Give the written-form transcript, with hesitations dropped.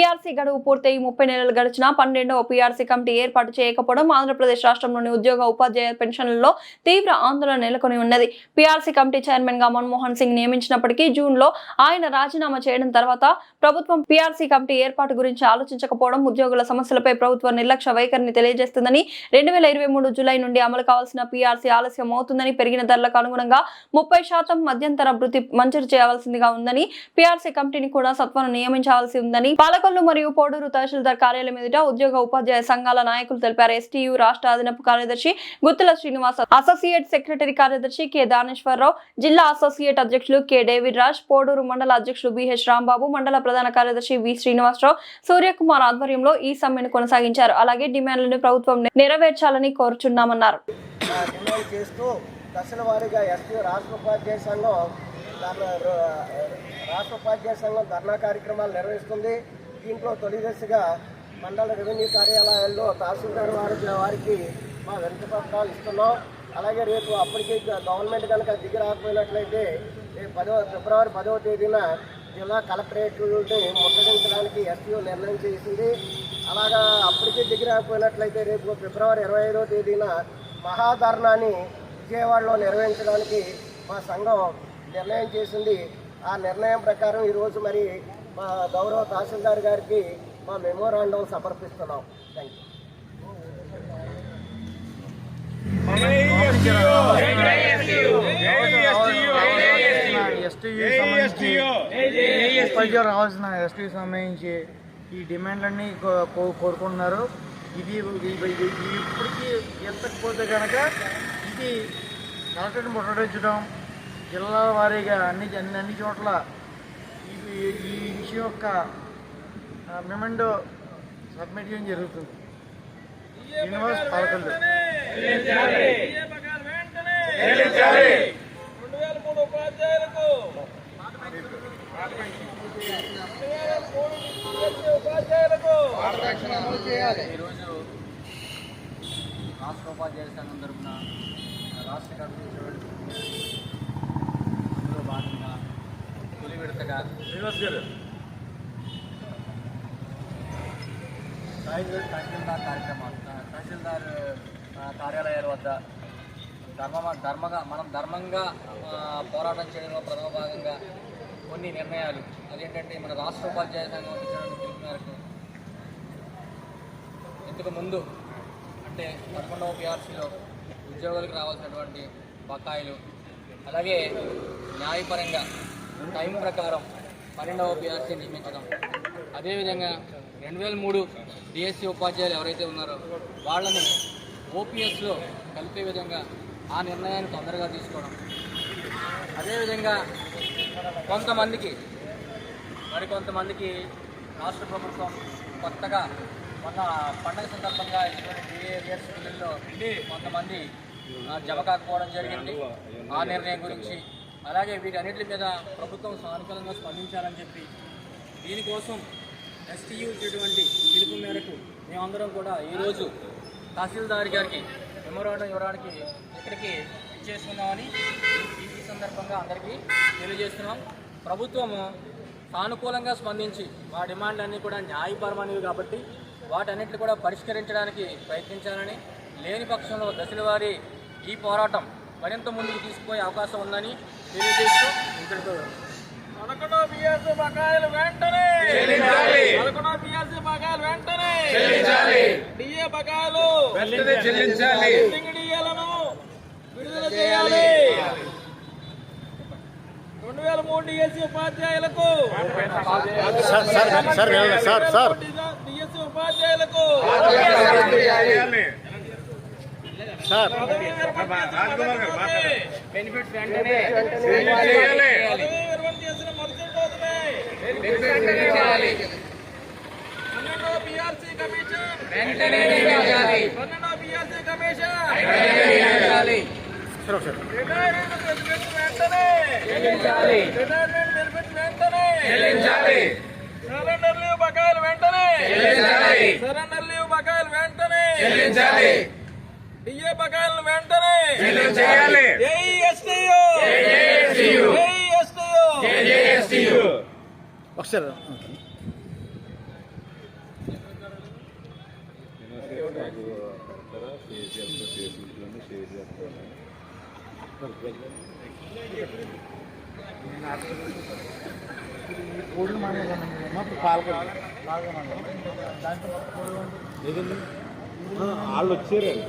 PRC గడువు పూర్తయి 30 నెలలు గడిచినా 12వ పీఆర్సీ కమిటీ ఏర్పాటు చేయకపోవడం ఆంధ్రప్రదేశ్ రాష్ట్రంలోని ఉద్యోగ ఉపాధ్యాయ పెన్షన్లలో తీవ్ర ఆందోళన నెలకొని ఉన్నది. పీఆర్సీ కమిటీ చైర్మన్ గా మన్మోహన్ సింగ్ నియమించినప్పటికీ జూన్ లో ఆయన రాజీనామా చేయడం తర్వాత ప్రభుత్వం పీఆర్సీ కమిటీ ఏర్పాటు గురించి ఆలోచించకపోవడం ఉద్యోగుల సమస్యలపై ప్రభుత్వ నిర్లక్ష్య వైఖరిని తెలియజేస్తుందని 2023 జూలై నుండి అమలు కావాల్సిన పీఆర్సీ ఆలస్యం అవుతుందని, పెరిగిన ధరలకు అనుగుణంగా 30% మధ్యంతర భృతి మంజూరు చేయాల్సిందిగా ఉందని, పీఆర్సీ కమిటీని కూడా సత్వరం నియమించాల్సి ఉందని పాలకొల్లు మరియు పోడూరు తహసీల్దార్ కార్యాలయం ఎదుట ఉద్యోగ ఉపాధ్యాయ సంఘాల నాయకులు తెలిపారు. ఎస్టీయూ రాష్ట్ర అదనపు కార్యదర్శి గుత్తుల శ్రీనివాస్, అసోసియేట్ సెక్రటరీ కార్యదర్శి కె దానేశ్వరరావు, జిల్లా అసోసియేట్ అధ్యక్షులు కె డేవిడ్ రాజ్, పోడూరు మండల అధ్యక్షులు బిహెచ్ రాంబాబు, మండల ప్రధాన కార్యదర్శి వి శ్రీనివాసరావు, సూర్యకుమార్ ఆధ్వర్యంలో ఈ సమ్మెను కొనసాగించారు. అలాగే డిమాండ్లను ప్రభుత్వం నెరవేర్చాలని కోరుచున్నామన్నారు. రాష్ట్ర ఉపాధ్యాయ సంఘం ధర్నా కార్యక్రమాలు నిర్వహిస్తుంది. దీంట్లో తొలి దశగా మండల రెవెన్యూ కార్యాలయాల్లో తహసీల్దార్ వారికి మా వినతిపత్రాలు ఇస్తున్నాం. అలాగే రేపు అప్పటికి గవర్నమెంట్ కనుక దిగి రాకపోయినట్లయితే ఫిబ్రవరి 10వ తేదీన జిల్లా కలెక్టరేట్ని ముట్టడించడానికి ఎస్పీఓ నిర్ణయం చేసింది. అలాగా అప్పటికి దిగి రాకపోయినట్లయితే రేపు ఫిబ్రవరి 25వ తేదీన మహాధర్నాని విజయవాడలో నిర్వహించడానికి మా సంఘం నిర్ణయం చేసింది. ఆ నిర్ణయం ప్రకారం ఈరోజు మరి మా గౌరవ తహసీల్దార్ గారికి మా మెమోరాండం సమర్పిస్తున్నాం. Thank you. రావాల్సిన ఎస్టీ సంబంధించి ఈ డిమాండ్లన్నీ కోరుకుంటున్నారు. ఇది ఇప్పటికీ ఎత్తకపోతే కనుక ఇది కలెక్టర్ని ముట్టడించడం, జిల్లాల వారీగా అన్ని చోట్ల ఈ విషయం యొక్క మెమెండో సబ్మిట్ చేయడం జరుగుతుంది. శ్రీనివాస్, పాలకొల్లు. ఈరోజు రాష్ట్ర ఉపాధ్యాయ సంఘం తరఫున రాష్ట్ర కమిటీలో భాగంగా తొలి విడతగా తహసీల్దార్ కార్యాలయాల వద్ద మనం ధర్మంగా పోరాటం చేయడంలో ప్రథమ భాగంగా కొన్ని నిర్ణయాలు అదేంటంటే మన రాష్ట్ర ఉపాధ్యాయ సంఘం ఇచ్చిన పిలుపు మేరకు ఇంతకు ముందు అంటే 11వ పీఆర్సీలో ఉద్యోగులకు రావాల్సినటువంటి బకాయిలు, అలాగే న్యాయపరంగా టైం ప్రకారం 12వ పీఆర్సీ నియమించడం, అదేవిధంగా 2003 డిఎస్సి ఉపాధ్యాయులు ఎవరైతే ఉన్నారో వాళ్ళని ఓపీఎస్లో కలిపే విధంగా ఆ నిర్ణయాన్ని తొందరగా తీసుకోవడం, అదేవిధంగా మరికొంతమందికి రాష్ట్ర ప్రభుత్వం కొత్తగా మొన్న పండగ సందర్భంగా ఇటువంటి డిఏఎస్ బిల్లుల్లో కొంతమంది జమ కాకపోవడం జరిగింది. ఆ నిర్ణయం గురించి అలాగే వీటన్నిటి మీద ప్రభుత్వం సానుకూలంగా స్పందించాలని చెప్పి దీనికోసం ఎస్టీయూ ఇచ్చినటువంటి పిలుపు మేరకు మేమందరం కూడా ఈరోజు తహసీల్దార్ గారికి మెమోరాండం ఇవ్వడానికి ఇక్కడికి ఇచ్చేస్తున్నామని ఈ సందర్భంగా అందరికీ తెలియజేస్తున్నాం. ప్రభుత్వము సానుకూలంగా స్పందించి మా డిమాండ్లన్నీ కూడా న్యాయపరమైనవి కాబట్టి వాటన్నిటిని కూడా పరిష్కరించడానికి ప్రయత్నించాలని, లేని పక్షంలో దశల వారీ ఈ పోరాటం మరింత ముందుకు తీసుకుపోయే అవకాశం ఉందని తెలియజేస్తూ ఇక్కడితో డిఏ బకాయిలు విడుదల చేయాలి. 2003 డిఎస్సి ఉపాధ్యాయులకు డిఎస్సి ఉపాధ్యాయులకు బెనిఫిట్స్ వెంటనే చేసిన మరుసటి రోజునే 12వ పీఆర్సీ కమిషన్ వెంటనే నియమించాలి. 12వ పీఆర్సీ కమిషన్ సరెండర్ లీవ్ బకాయిలు వెంటనే డిఏ బకాయిలను వెంటనే కోడిని మానేదాన్ని పాలకొల్లు బాగా దాంట్లో వాళ్ళు వచ్చారండి